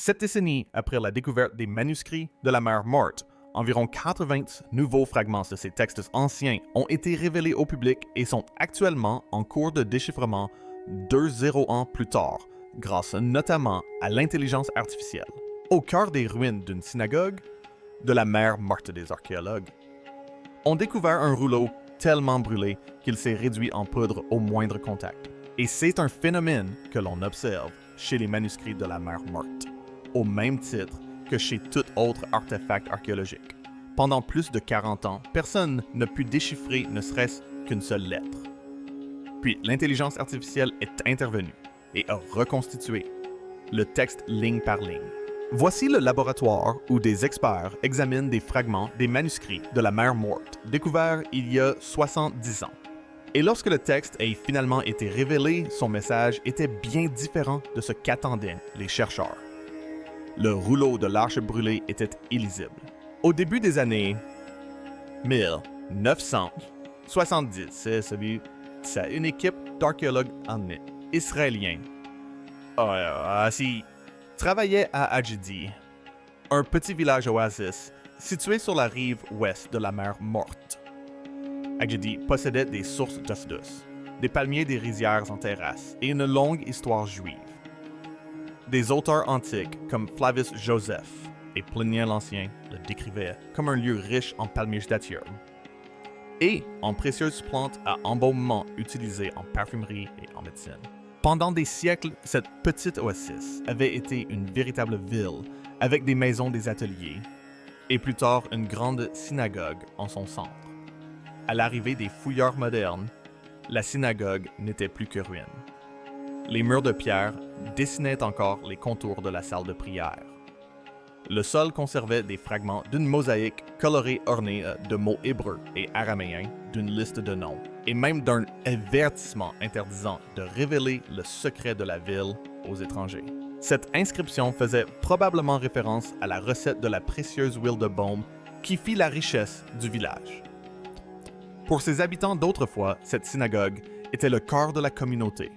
7 décennies après la découverte des manuscrits de la mer Morte, environ 80 nouveaux fragments de ces textes anciens ont été révélés au public et sont actuellement en cours de déchiffrement 2 ans plus tard, grâce notamment à l'intelligence artificielle. Au cœur des ruines d'une synagogue, de la mer Morte des archéologues, on découvert un rouleau tellement brûlé qu'il s'est réduit en poudre au moindre contact. Et c'est un phénomène que l'on observe chez les manuscrits de la mer Morte, au même titre que chez tout autre artefact archéologique. Pendant plus de 40 ans, personne n'a pu déchiffrer ne serait-ce qu'une seule lettre. Puis l'intelligence artificielle est intervenue et a reconstitué le texte ligne par ligne. Voici le laboratoire où des experts examinent des fragments des manuscrits de la mer Morte, découverts il y a 70 ans. Et lorsque le texte a finalement été révélé, son message était bien différent de ce qu'attendaient les chercheurs. Le rouleau de l'arche brûlée était illisible. Au début des années 1970, c'est une équipe d'archéologues israéliens travaillait à Ajidi, un petit village oasis situé sur la rive ouest de la mer Morte. Ajidi possédait des sources d'eau douce, des palmiers des rizières en terrasse et une longue histoire juive. Des auteurs antiques comme Flavius Joseph et Plinien l'Ancien le décrivaient comme un lieu riche en palmiers datures et en précieuses plantes à embaumement utilisées en parfumerie et en médecine. Pendant des siècles, cette petite oasis avait été une véritable ville avec des maisons des ateliers et plus tard une grande synagogue en son centre. À l'arrivée des fouilleurs modernes, la synagogue n'était plus que ruine. Les murs de pierre dessinaient encore les contours de la salle de prière. Le sol conservait des fragments d'une mosaïque colorée ornée de mots hébreux et araméens, d'une liste de noms, et même d'un avertissement interdisant de révéler le secret de la ville aux étrangers. Cette inscription faisait probablement référence à la recette de la précieuse huile de baume qui fit la richesse du village. Pour ses habitants d'autrefois, cette synagogue était le cœur de la communauté.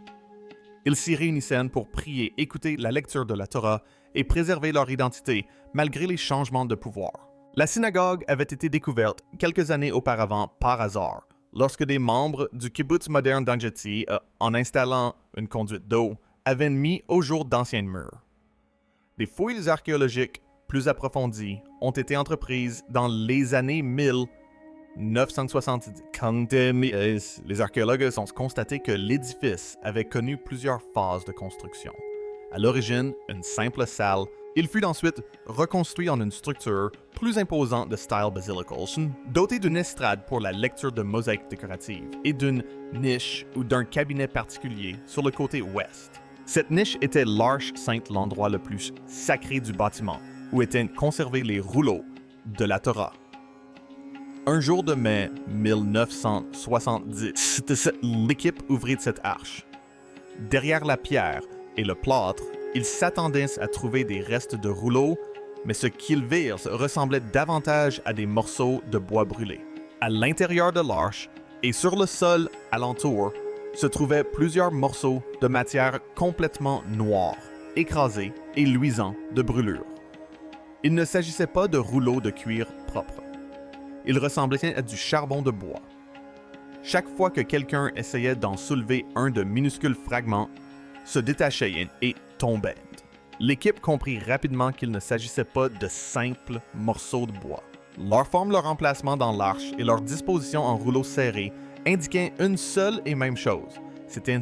Ils s'y réunissaient pour prier, écouter la lecture de la Torah et préserver leur identité malgré les changements de pouvoir. La synagogue avait été découverte quelques années auparavant par hasard, lorsque des membres du kibbutz moderne d'Anjeti, en installant une conduite d'eau, avaient mis au jour d'anciens murs. Des fouilles archéologiques plus approfondies ont été entreprises dans les années 1970. Quand les archéologues ont constaté que l'édifice avait connu plusieurs phases de construction. À l'origine, une simple salle, il fut ensuite reconstruit en une structure plus imposante de style basilical, dotée d'une estrade pour la lecture de mosaïques décoratives et d'une niche ou d'un cabinet particulier sur le côté ouest. Cette niche était l'Arche Sainte, l'endroit le plus sacré du bâtiment, où étaient conservés les rouleaux de la Torah. Un jour de mai 1970, c'était l'équipe ouvrit de cette arche. Derrière la pierre et le plâtre, ils s'attendaient à trouver des restes de rouleaux, mais ce qu'ils virent ressemblait davantage à des morceaux de bois brûlés. À l'intérieur de l'arche et sur le sol alentour se trouvaient plusieurs morceaux de matière complètement noire, écrasés et luisants de brûlure. Il ne s'agissait pas de rouleaux de cuir propres. Ils ressemblaient à du charbon de bois. Chaque fois que quelqu'un essayait d'en soulever un de minuscules fragments, se détachait et tombait. L'équipe comprit rapidement qu'il ne s'agissait pas de simples morceaux de bois. Leur forme, leur emplacement dans l'arche et leur disposition en rouleaux serrés indiquaient une seule et même chose. C'était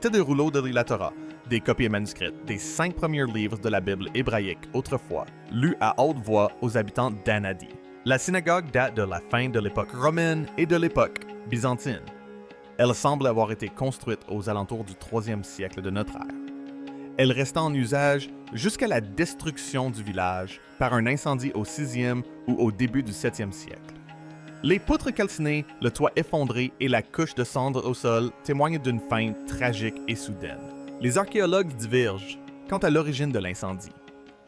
des rouleaux de la Torah, des copies manuscrites, des 5 premiers livres de la Bible hébraïque autrefois, lus à haute voix aux habitants d'Anadi. La synagogue date de la fin de l'époque romaine et de l'époque byzantine. Elle semble avoir été construite aux alentours du 3e siècle de notre ère. Elle resta en usage jusqu'à la destruction du village par un incendie au 6e ou au début du 7e siècle. Les poutres calcinées, le toit effondré et la couche de cendres au sol témoignent d'une fin tragique et soudaine. Les archéologues divergent quant à l'origine de l'incendie.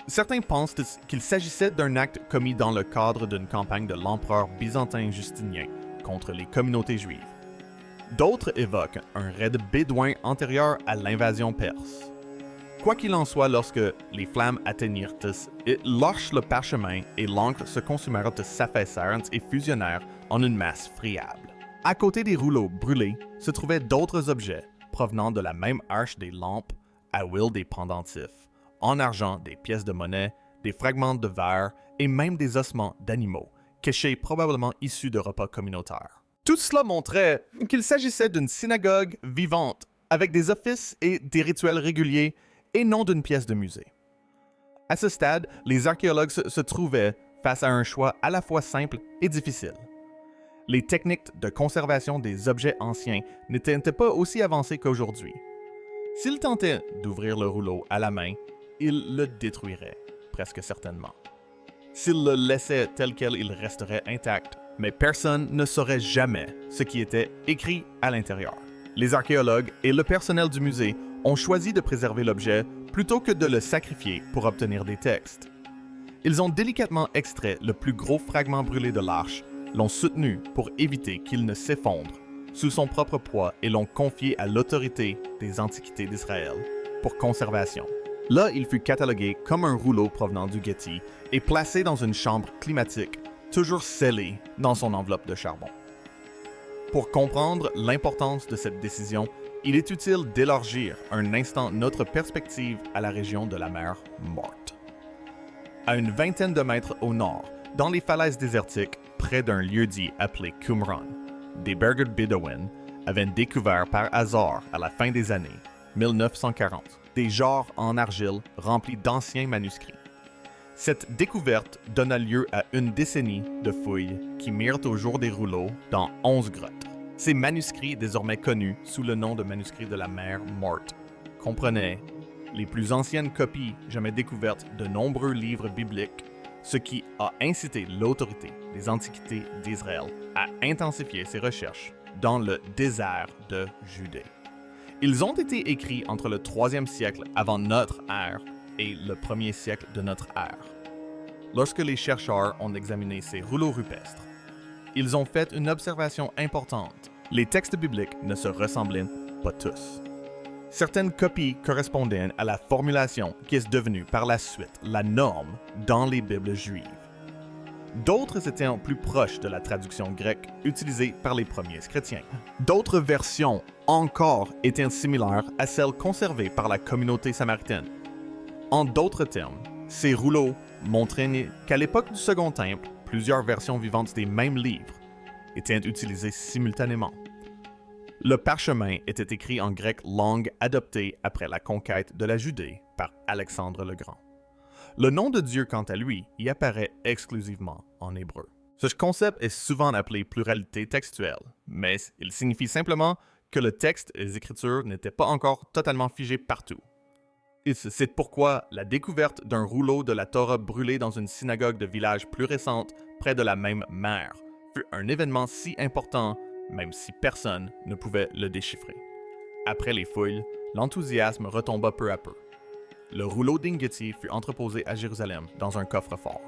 Certains pensent qu'il s'agissait d'un acte commis dans le cadre d'une campagne de l'empereur byzantin Justinien contre les communautés juives. D'autres évoquent un raid bédouin antérieur à l'invasion perse. Quoi qu'il en soit, lorsque les flammes atteignirent, lorsque le parchemin et l'encre se consumèrent, s'affaissèrent et fusionnèrent en une masse friable. À côté des rouleaux brûlés se trouvaient d'autres objets provenant de la même arche, des lampes à huile, des pendentifs, en argent, des pièces de monnaie, des fragments de verre et même des ossements d'animaux, cachés probablement issus de repas communautaires. Tout cela montrait qu'il s'agissait d'une synagogue vivante, avec des offices et des rituels réguliers, et non d'une pièce de musée. À ce stade, les archéologues se trouvaient face à un choix à la fois simple et difficile. Les techniques de conservation des objets anciens n'étaient pas aussi avancées qu'aujourd'hui. S'ils tentaient d'ouvrir le rouleau à la main, ils le détruiraient, presque certainement. S'ils le laissaient tel quel, il resterait intact, mais personne ne saurait jamais ce qui était écrit à l'intérieur. Les archéologues et le personnel du musée ont choisi de préserver l'objet plutôt que de le sacrifier pour obtenir des textes. Ils ont délicatement extrait le plus gros fragment brûlé de l'arche, l'ont soutenu pour éviter qu'il ne s'effondre sous son propre poids et l'ont confié à l'autorité des Antiquités d'Israël pour conservation. Là, il fut catalogué comme un rouleau provenant du Getty et placé dans une chambre climatique, toujours scellée dans son enveloppe de charbon. Pour comprendre l'importance de cette décision, il est utile d'élargir un instant notre perspective à la région de la mer Morte. À une vingtaine de mètres au nord, dans les falaises désertiques, près d'un lieu-dit appelé Qumran, des Berger Bedouins avaient découvert par hasard à la fin des années 1940 des genres en argile remplis d'anciens manuscrits. Cette découverte donna lieu à une décennie de fouilles qui mirent au jour des rouleaux dans 11 grottes. Ces manuscrits, désormais connus sous le nom de manuscrits de la mer Morte, comprenaient les plus anciennes copies jamais découvertes de nombreux livres bibliques, ce qui a incité l'autorité des Antiquités d'Israël à intensifier ses recherches dans le désert de Judée. Ils ont été écrits entre le 3e siècle avant notre ère et le 1er siècle de notre ère. Lorsque les chercheurs ont examiné ces rouleaux rupestres, ils ont fait une observation importante. Les textes bibliques ne se ressemblaient pas tous. Certaines copies correspondaient à la formulation qui est devenue par la suite la norme dans les Bibles juives. D'autres étaient plus proches de la traduction grecque utilisée par les premiers chrétiens. D'autres versions encore étaient similaires à celles conservées par la communauté samaritaine. En d'autres termes, ces rouleaux montraient qu'à l'époque du Second Temple, plusieurs versions vivantes des mêmes livres étaient utilisées simultanément. Le parchemin était écrit en grec, langue adoptée après la conquête de la Judée par Alexandre le Grand. Le nom de Dieu, quant à lui, y apparaît exclusivement en hébreu. Ce concept est souvent appelé pluralité textuelle, mais il signifie simplement que le texte et les écritures n'étaient pas encore totalement figés partout. Et c'est pourquoi la découverte d'un rouleau de la Torah brûlé dans une synagogue de village plus récente, près de la même mer, fut un événement si important, même si personne ne pouvait le déchiffrer. Après les fouilles, l'enthousiasme retomba peu à peu. Le rouleau d'Ingeti fut entreposé à Jérusalem dans un coffre-fort.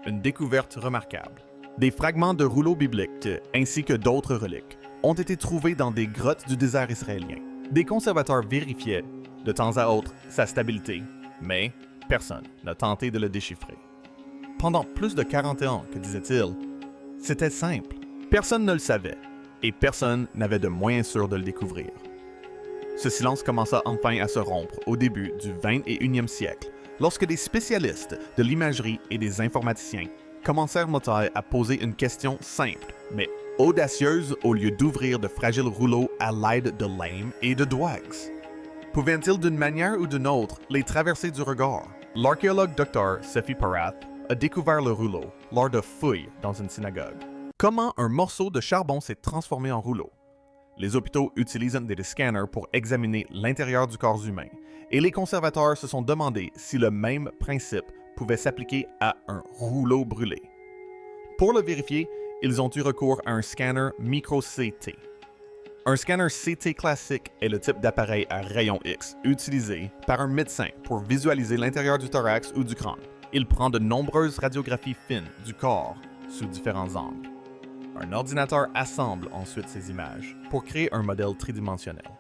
Une découverte remarquable. Des fragments de rouleaux bibliques, ainsi que d'autres reliques, ont été trouvés dans des grottes du désert israélien. Des conservateurs vérifiaient, de temps à autre, sa stabilité, mais personne n'a tenté de le déchiffrer. Pendant plus de 40 ans, que disait-il, c'était simple. Personne ne le savait, et personne n'avait de moyens sûrs de le découvrir. Ce silence commença enfin à se rompre au début du 21e siècle, lorsque des spécialistes de l'imagerie et des informaticiens commencèrent à poser une question simple, mais audacieuse au lieu d'ouvrir de fragiles rouleaux à l'aide de lames et de doigues. Pouvaient-ils d'une manière ou d'une autre les traverser du regard? L'archéologue Dr. Sefi Parath a découvert le rouleau lors de fouilles dans une synagogue. Comment un morceau de charbon s'est transformé en rouleau? Les hôpitaux utilisent des scanners pour examiner l'intérieur du corps humain, et les conservateurs se sont demandé si le même principe pouvait s'appliquer à un rouleau brûlé. Pour le vérifier, ils ont eu recours à un scanner micro-CT. Un scanner CT classique est le type d'appareil à rayons X utilisé par un médecin pour visualiser l'intérieur du thorax ou du crâne. Il prend de nombreuses radiographies fines du corps sous différents angles. Un ordinateur assemble ensuite ces images pour créer un modèle tridimensionnel.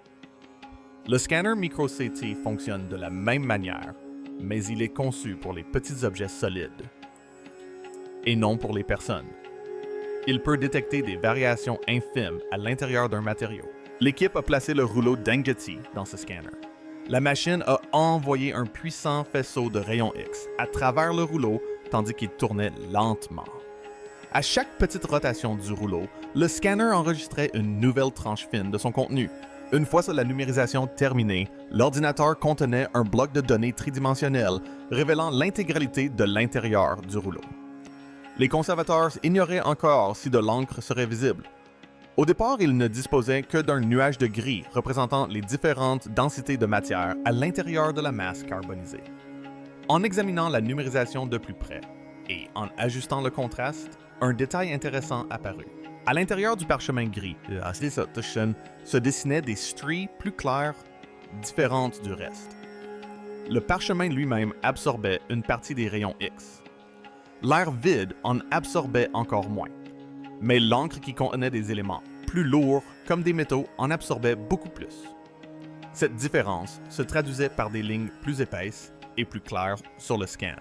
Le scanner MicroCT fonctionne de la même manière, mais il est conçu pour les petits objets solides et non pour les personnes. Il peut détecter des variations infimes à l'intérieur d'un matériau. L'équipe a placé le rouleau Dengue dans ce scanner. La machine a envoyé un puissant faisceau de rayons X à travers le rouleau tandis qu'il tournait lentement. À chaque petite rotation du rouleau, le scanner enregistrait une nouvelle tranche fine de son contenu. Une fois la numérisation terminée, l'ordinateur contenait un bloc de données tridimensionnel révélant l'intégralité de l'intérieur du rouleau. Les conservateurs ignoraient encore si de l'encre serait visible. Au départ, ils ne disposaient que d'un nuage de gris représentant les différentes densités de matière à l'intérieur de la masse carbonisée. En examinant la numérisation de plus près et en ajustant le contraste, un détail intéressant apparut. À l'intérieur du parchemin gris, se dessinaient des stries plus claires, différentes du reste. Le parchemin lui-même absorbait une partie des rayons X. L'air vide en absorbait encore moins, mais l'encre qui contenait des éléments plus lourds, comme des métaux, en absorbait beaucoup plus. Cette différence se traduisait par des lignes plus épaisses et plus claires sur le scan.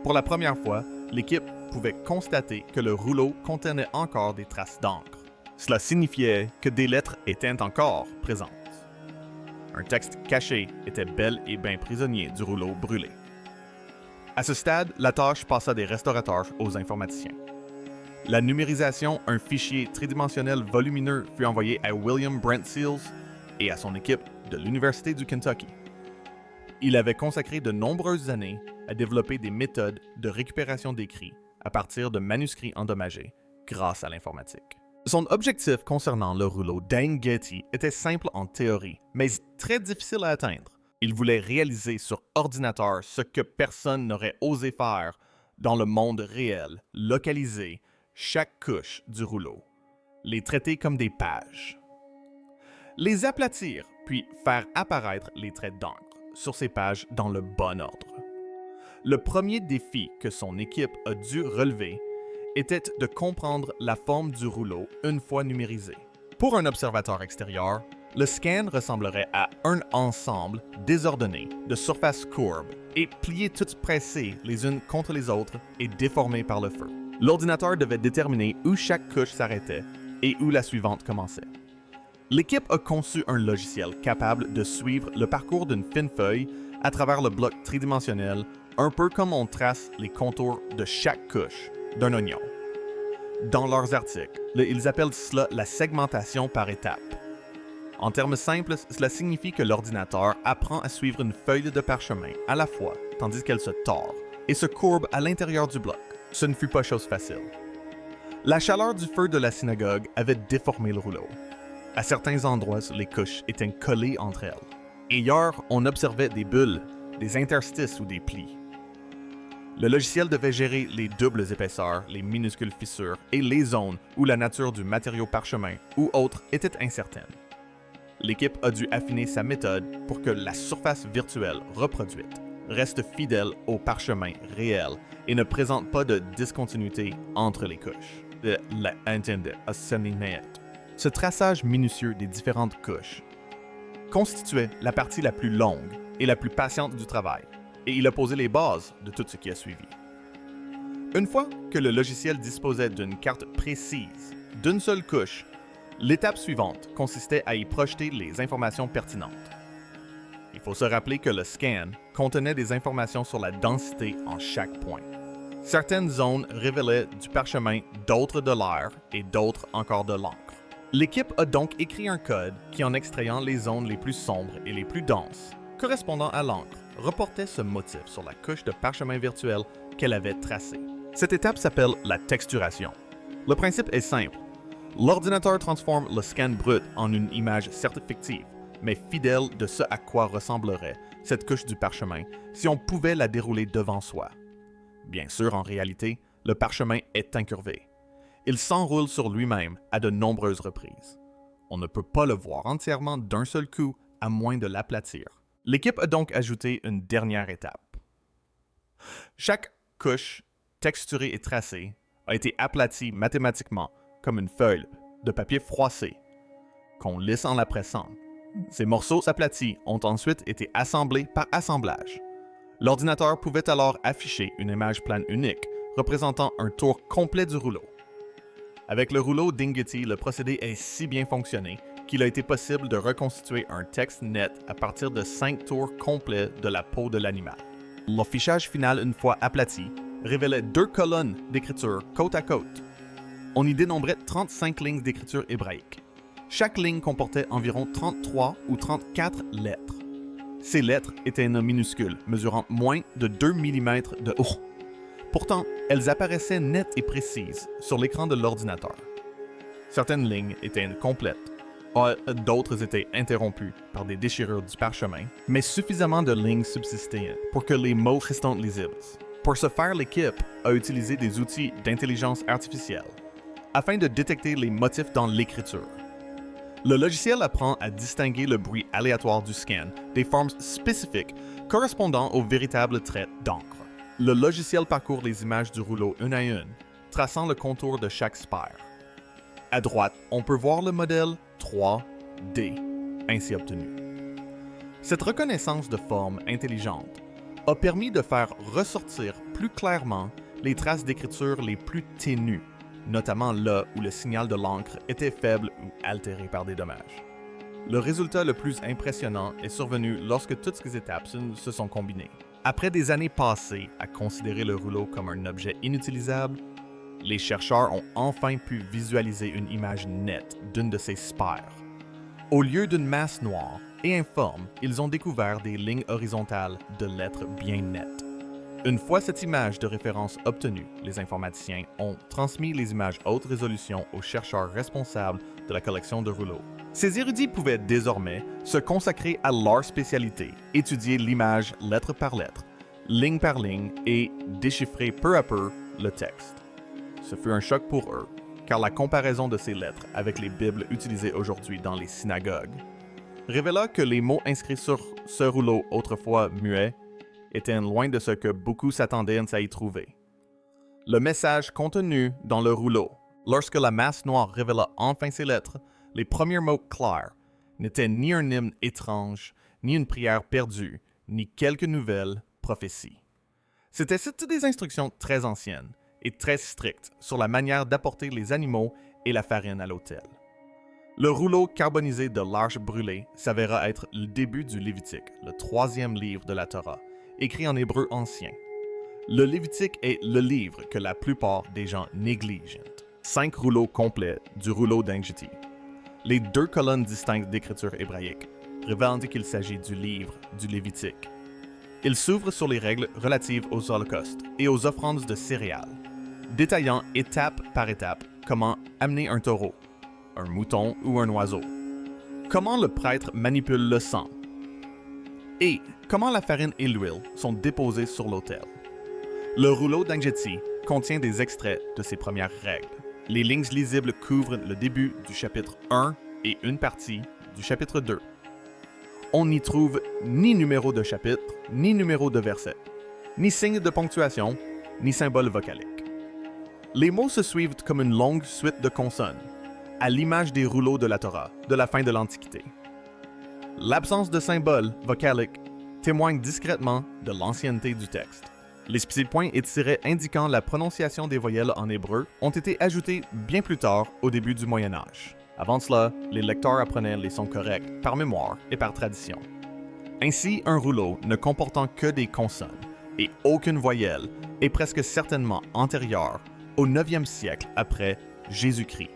Pour la première fois, l'équipe pouvait constater que le rouleau contenait encore des traces d'encre. Cela signifiait que des lettres étaient encore présentes. Un texte caché était bel et bien prisonnier du rouleau brûlé. À ce stade, la tâche passa des restaurateurs aux informaticiens. La numérisation, un fichier tridimensionnel volumineux, fut envoyé à William Brent Seals et à son équipe de l'Université du Kentucky. Il avait consacré de nombreuses années à développer des méthodes de récupération d'écrits à partir de manuscrits endommagés grâce à l'informatique. Son objectif concernant le rouleau Dengue était simple en théorie, mais très difficile à atteindre. Il voulait réaliser sur ordinateur ce que personne n'aurait osé faire dans le monde réel, localiser chaque couche du rouleau, les traiter comme des pages, les aplatir, puis faire apparaître les traits d'encre sur ces pages dans le bon ordre. Le premier défi que son équipe a dû relever était de comprendre la forme du rouleau une fois numérisé. Pour un observateur extérieur, le scan ressemblerait à un ensemble désordonné de surfaces courbes et pliées toutes pressées les unes contre les autres et déformées par le feu. L'ordinateur devait déterminer où chaque couche s'arrêtait et où la suivante commençait. L'équipe a conçu un logiciel capable de suivre le parcours d'une fine feuille à travers le bloc tridimensionnel, un peu comme on trace les contours de chaque couche d'un oignon. Dans leurs articles, ils appellent cela la segmentation par étapes. En termes simples, cela signifie que l'ordinateur apprend à suivre une feuille de parchemin à la fois, tandis qu'elle se tord et se courbe à l'intérieur du bloc. Ce ne fut pas chose facile. La chaleur du feu de la synagogue avait déformé le rouleau. À certains endroits, les couches étaient collées entre elles. Ailleurs, on observait des bulles, des interstices ou des plis. Le logiciel devait gérer les doubles épaisseurs, les minuscules fissures et les zones où la nature du matériau parchemin ou autre était incertaine. L'équipe a dû affiner sa méthode pour que la surface virtuelle reproduite reste fidèle au parchemin réel et ne présente pas de discontinuité entre les couches. Ce traçage minutieux des différentes couches constituait la partie la plus longue et la plus patiente du travail, et il a posé les bases de tout ce qui a suivi. Une fois que le logiciel disposait d'une carte précise d'une seule couche, l'étape suivante consistait à y projeter les informations pertinentes. Il faut se rappeler que le scan contenait des informations sur la densité en chaque point. Certaines zones révélaient du parchemin, d'autres de l'air et d'autres encore de l'encre. L'équipe a donc écrit un code qui, en extrayant les zones les plus sombres et les plus denses, correspondant à l'encre, reportait ce motif sur la couche de parchemin virtuel qu'elle avait tracée. Cette étape s'appelle la texturation. Le principe est simple. L'ordinateur transforme le scan brut en une image certes fictive, mais fidèle de ce à quoi ressemblerait cette couche du parchemin si on pouvait la dérouler devant soi. Bien sûr, en réalité, le parchemin est incurvé. Il s'enroule sur lui-même à de nombreuses reprises. On ne peut pas le voir entièrement d'un seul coup à moins de l'aplatir. L'équipe a donc ajouté une dernière étape. Chaque couche texturée et tracée a été aplatie mathématiquement comme une feuille de papier froissé qu'on lisse en la pressant. Ces morceaux aplatis ont ensuite été assemblés par assemblage. L'ordinateur pouvait alors afficher une image plane unique représentant un tour complet du rouleau. Avec le rouleau Dinghetty, le procédé est si bien fonctionné qu'il a été possible de reconstituer un texte net à partir de 5 tours complets de la peau de l'animal. L'affichage final, une fois aplati, révélait 2 colonnes d'écriture côte à côte. On y dénombrait 35 lignes d'écriture hébraïque. Chaque ligne comportait environ 33 ou 34 lettres. Ces lettres étaient un minuscule, mesurant moins de 2 mm de haut. Pourtant, elles apparaissaient nettes et précises sur l'écran de l'ordinateur. Certaines lignes étaient incomplètes, d'autres étaient interrompues par des déchirures du parchemin, mais suffisamment de lignes subsistaient pour que les mots restent lisibles. Pour ce faire, l'équipe a utilisé des outils d'intelligence artificielle afin de détecter les motifs dans l'écriture. Le logiciel apprend à distinguer le bruit aléatoire du scan des formes spécifiques correspondant aux véritables traits d'encre. Le logiciel parcourt les images du rouleau une à une, traçant le contour de chaque spire. À droite, on peut voir le modèle 3D ainsi obtenu. Cette reconnaissance de forme intelligente a permis de faire ressortir plus clairement les traces d'écriture les plus ténues, notamment là où le signal de l'encre était faible ou altéré par des dommages. Le résultat le plus impressionnant est survenu lorsque toutes ces étapes se sont combinées. Après des années passées à considérer le rouleau comme un objet inutilisable, les chercheurs ont enfin pu visualiser une image nette d'une de ces spires. Au lieu d'une masse noire et informe, ils ont découvert des lignes horizontales de lettres bien nettes. Une fois cette image de référence obtenue, les informaticiens ont transmis les images haute résolution aux chercheurs responsables de la collection de rouleaux. Ces érudits pouvaient désormais se consacrer à leur spécialité, étudier l'image lettre par lettre, ligne par ligne et déchiffrer peu à peu le texte. Ce fut un choc pour eux, car la comparaison de ces lettres avec les Bibles utilisées aujourd'hui dans les synagogues révéla que les mots inscrits sur ce rouleau autrefois muet étaient loin de ce que beaucoup s'attendaient à y trouver. Le message contenu dans le rouleau, lorsque la masse noire révéla enfin ces lettres, les premiers mots clairs, n'étaient ni un hymne étrange, ni une prière perdue, ni quelque nouvelle prophétie. C'étaient des instructions très anciennes et très strictes sur la manière d'apporter les animaux et la farine à l'autel. Le rouleau carbonisé de l'arche brûlée s'avéra être le début du Lévitique, le 3e livre de la Torah, écrit en hébreu ancien. Le Lévitique est le livre que la plupart des gens négligent. 5 rouleaux complets du rouleau Dinghetty. Les 2 colonnes distinctes d'écriture hébraïque révèlent qu'il s'agit du livre du Lévitique. Il s'ouvre sur les règles relatives aux holocaustes et aux offrandes de céréales, détaillant étape par étape comment amener un taureau, un mouton ou un oiseau, comment le prêtre manipule le sang, et comment la farine et l'huile sont déposées sur l'autel. Le rouleau Dinghetty contient des extraits de ces premières règles. Les lignes lisibles couvrent le début du chapitre 1 et une partie du chapitre 2. On n'y trouve ni numéro de chapitre, ni numéro de verset, ni signe de ponctuation, ni symbole vocalique. Les mots se suivent comme une longue suite de consonnes, à l'image des rouleaux de la Torah de la fin de l'Antiquité. L'absence de symboles vocaliques témoigne discrètement de l'ancienneté du texte. Les petits points et tirets indiquant la prononciation des voyelles en hébreu ont été ajoutés bien plus tard au début du Moyen Âge. Avant cela, les lecteurs apprenaient les sons corrects par mémoire et par tradition. Ainsi, un rouleau ne comportant que des consonnes et aucune voyelle est presque certainement antérieur au 9e siècle après Jésus-Christ,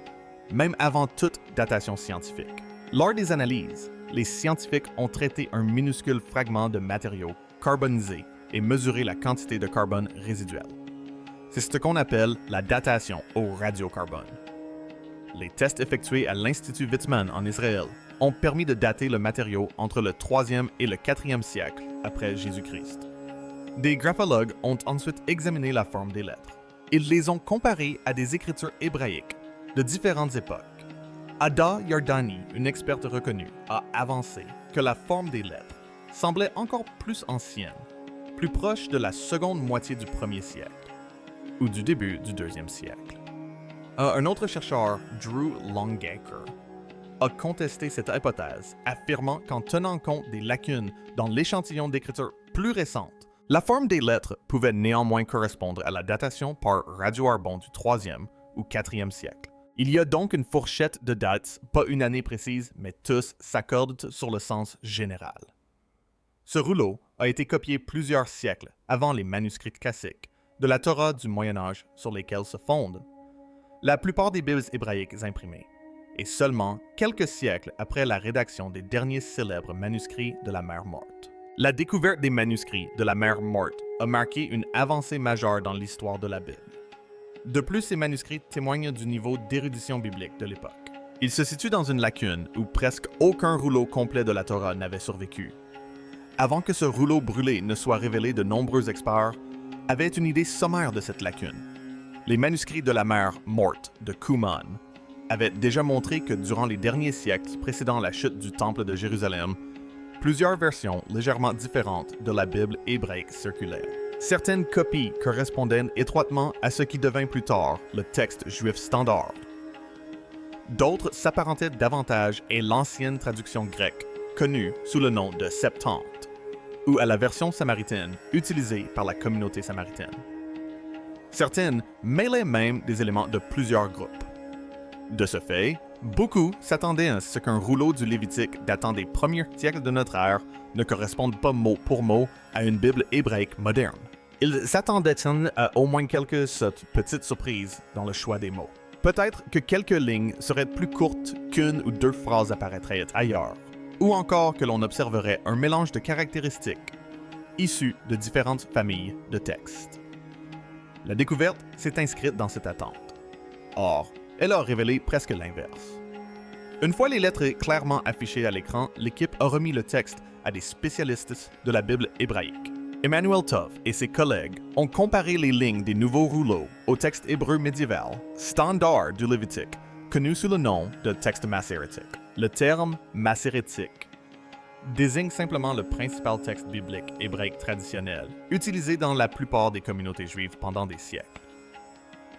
même avant toute datation scientifique. Lors des analyses, les scientifiques ont traité un minuscule fragment de matériau carbonisé et mesuré la quantité de carbone résiduel. C'est ce qu'on appelle la datation au radiocarbone. Les tests effectués à l'Institut Weizmann en Israël ont permis de dater le matériau entre le 3e et le 4e siècle après Jésus-Christ. Des graphologues ont ensuite examiné la forme des lettres. Ils les ont comparées à des écritures hébraïques de différentes époques. Ada Yardani, une experte reconnue, a avancé que la forme des lettres semblait encore plus ancienne, plus proche de la seconde moitié du 1er siècle, ou du début du 2e siècle. Un autre chercheur, Drew Longacre, a contesté cette hypothèse, affirmant qu'en tenant compte des lacunes dans l'échantillon d'écriture plus récente, la forme des lettres pouvait néanmoins correspondre à la datation par Radio-Arbon du 3e ou 4e siècle. Il y a donc une fourchette de dates, pas une année précise, mais tous s'accordent sur le sens général. Ce rouleau a été copié plusieurs siècles avant les manuscrits classiques de la Torah du Moyen Âge sur lesquels se fondent la plupart des Bibles hébraïques imprimées, et seulement quelques siècles après la rédaction des derniers célèbres manuscrits de la Mer Morte. La découverte des manuscrits de la Mer Morte a marqué une avancée majeure dans l'histoire de la Bible. De plus, ces manuscrits témoignent du niveau d'érudition biblique de l'époque. Ils se situent dans une lacune où presque aucun rouleau complet de la Torah n'avait survécu. Avant que ce rouleau brûlé ne soit révélé, de nombreux experts avaient une idée sommaire de cette lacune. Les manuscrits de la Mer Morte de Qumran avaient déjà montré que durant les derniers siècles précédant la chute du Temple de Jérusalem, plusieurs versions légèrement différentes de la Bible hébraïque circulaient. Certaines copies correspondaient étroitement à ce qui devint plus tard le texte juif standard. D'autres s'apparentaient davantage à l'ancienne traduction grecque, connue sous le nom de Septante, ou à la version samaritaine utilisée par la communauté samaritaine. Certaines mêlaient même des éléments de plusieurs groupes. De ce fait, beaucoup s'attendaient à ce qu'un rouleau du Lévitique datant des premiers siècles de notre ère ne corresponde pas mot pour mot à une Bible hébraïque moderne. Ils s'attendaient à au moins quelques petites surprises dans le choix des mots. Peut-être que quelques lignes seraient plus courtes qu'une ou deux phrases apparaîtraient ailleurs, ou encore que l'on observerait un mélange de caractéristiques issues de différentes familles de textes. La découverte s'est inscrite dans cette attente. Or, elle a révélé presque l'inverse. Une fois les lettres clairement affichées à l'écran, l'équipe a remis le texte à des spécialistes de la Bible hébraïque. Emmanuel Tov et ses collègues ont comparé les lignes des nouveaux rouleaux au texte hébreu médiéval, standard du Lévitique, connu sous le nom de texte massérétique. Le terme massérétique désigne simplement le principal texte biblique hébraïque traditionnel, utilisé dans la plupart des communautés juives pendant des siècles.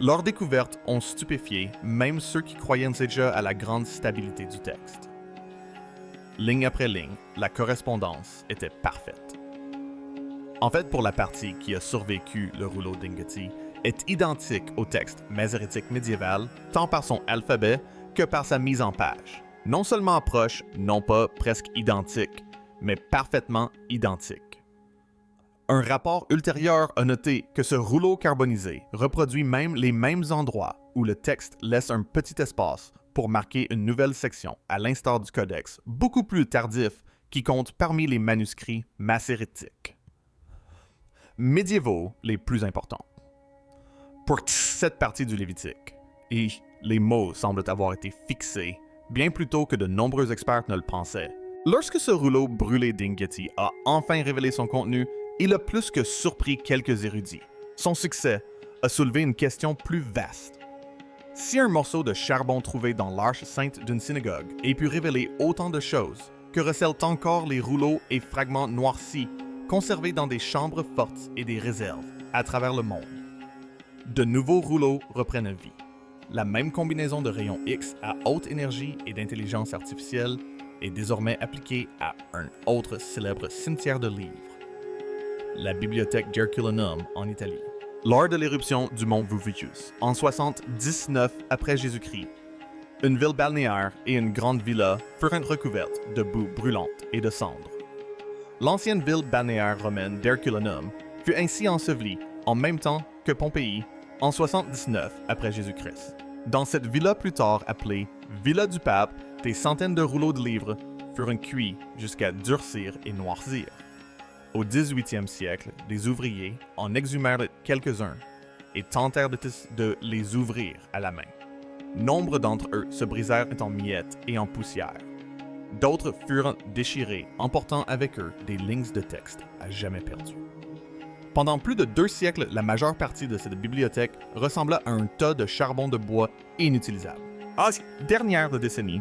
Leurs découvertes ont stupéfié même ceux qui croyaient déjà à la grande stabilité du texte. Ligne après ligne, la correspondance était parfaite. En fait, pour la partie qui a survécu le rouleau d'Ingeti, est identique au texte massérétique médiéval, tant par son alphabet que par sa mise en page. Non seulement proche, non pas presque identique, mais parfaitement identique. Un rapport ultérieur a noté que ce rouleau carbonisé reproduit même les mêmes endroits où le texte laisse un petit espace pour marquer une nouvelle section, à l'instar du codex, beaucoup plus tardif, qui compte parmi les manuscrits massérétiques médiévaux les plus importants. Pour cette partie du Lévitique, et les mots semblent avoir été fixés bien plus tôt que de nombreux experts ne le pensaient. Lorsque ce rouleau brûlé d'Ingeti a enfin révélé son contenu, il a plus que surpris quelques érudits. Son succès a soulevé une question plus vaste. Si un morceau de charbon trouvé dans l'arche sainte d'une synagogue ait pu révéler autant de choses, que recèlent encore les rouleaux et fragments noircis conservés dans des chambres fortes et des réserves à travers le monde, de nouveaux rouleaux reprennent vie. La même combinaison de rayons X à haute énergie et d'intelligence artificielle est désormais appliquée à un autre célèbre cimetière de livres, la bibliothèque d'Herculaneum en Italie. Lors de l'éruption du mont Vesuvius, en 79 après Jésus-Christ, une ville balnéaire et une grande villa furent recouvertes de boue brûlante et de cendres. L'ancienne ville balnéaire romaine d'Herculaneum fut ainsi ensevelie en même temps que Pompéi en 79 après Jésus-Christ. Dans cette villa plus tard appelée Villa du Pape, des centaines de rouleaux de livres furent cuits jusqu'à durcir et noircir. Au 18e siècle, des ouvriers en exhumèrent quelques-uns et tentèrent de les ouvrir à la main. Nombre d'entre eux se brisèrent en miettes et en poussière. D'autres furent déchirés, emportant avec eux des lignes de texte à jamais perdues. Pendant plus de 2 siècles, la majeure partie de cette bibliothèque ressembla à un tas de charbon de bois inutilisable. En ces dernières décennies,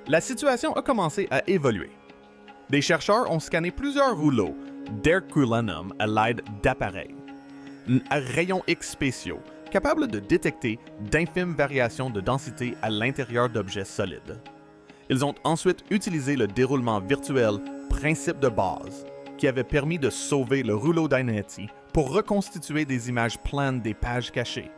la situation a commencé à évoluer. Des chercheurs ont scanné plusieurs rouleaux d'Herculaneum à l'aide d'appareils à rayons X spéciaux, capables de détecter d'infimes variations de densité à l'intérieur d'objets solides. Ils ont ensuite utilisé le déroulement virtuel principe de base, qui avait permis de sauver le rouleau Dyneti pour reconstituer des images planes des pages cachées.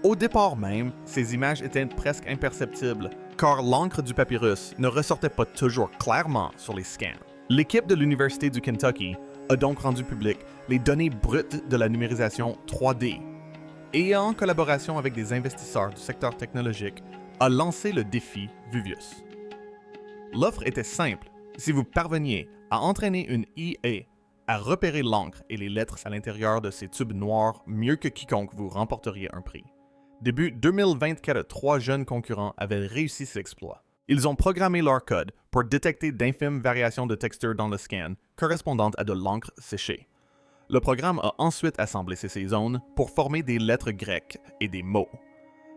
Au départ même, ces images étaient presque imperceptibles, car l'encre du papyrus ne ressortait pas toujours clairement sur les scans. L'équipe de l'Université du Kentucky a donc rendu public les données brutes de la numérisation 3D et, en collaboration avec des investisseurs du secteur technologique, a lancé le défi Vuvius. L'offre était simple. Si vous parveniez à entraîner une IA à repérer l'encre et les lettres à l'intérieur de ces tubes noirs mieux que quiconque, vous remporteriez un prix. Début 2024, 3 jeunes concurrents avaient réussi cet exploit. Ils ont programmé leur code pour détecter d'infimes variations de texture dans le scan correspondantes à de l'encre séchée. Le programme a ensuite assemblé ces zones pour former des lettres grecques et des mots.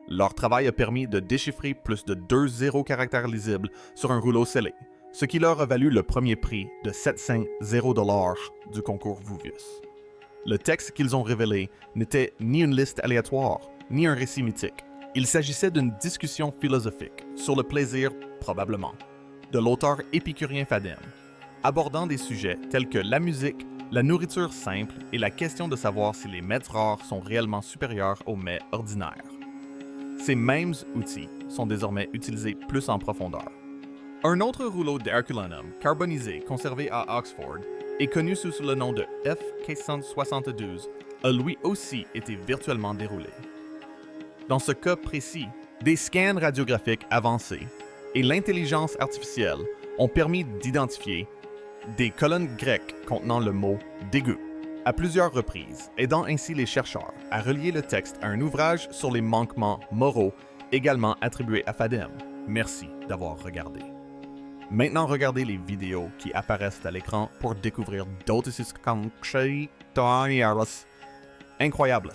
Leur travail a permis de déchiffrer plus de 2 zéros caractères lisibles sur un rouleau scellé, ce qui leur a valu le premier prix de 750$ du concours Vuvius. Le texte qu'ils ont révélé n'était ni une liste aléatoire, ni un récit mythique. Il s'agissait d'une discussion philosophique sur le plaisir, probablement, de l'auteur épicurien Phadem, abordant des sujets tels que la musique, la nourriture simple et la question de savoir si les mets rares sont réellement supérieurs aux mets ordinaires. Ces mêmes outils sont désormais utilisés plus en profondeur. Un autre rouleau d'Herculaneum carbonisé conservé à Oxford et connu sous le nom de F-472 a lui aussi été virtuellement déroulé. Dans ce cas précis, des scans radiographiques avancés et l'intelligence artificielle ont permis d'identifier des colonnes grecques contenant le mot « dégueu » à plusieurs reprises, aidant ainsi les chercheurs à relier le texte à un ouvrage sur les manquements moraux également attribués à Phadem. Merci d'avoir regardé. Maintenant, regardez les vidéos qui apparaissent à l'écran pour découvrir d'autres incroyables.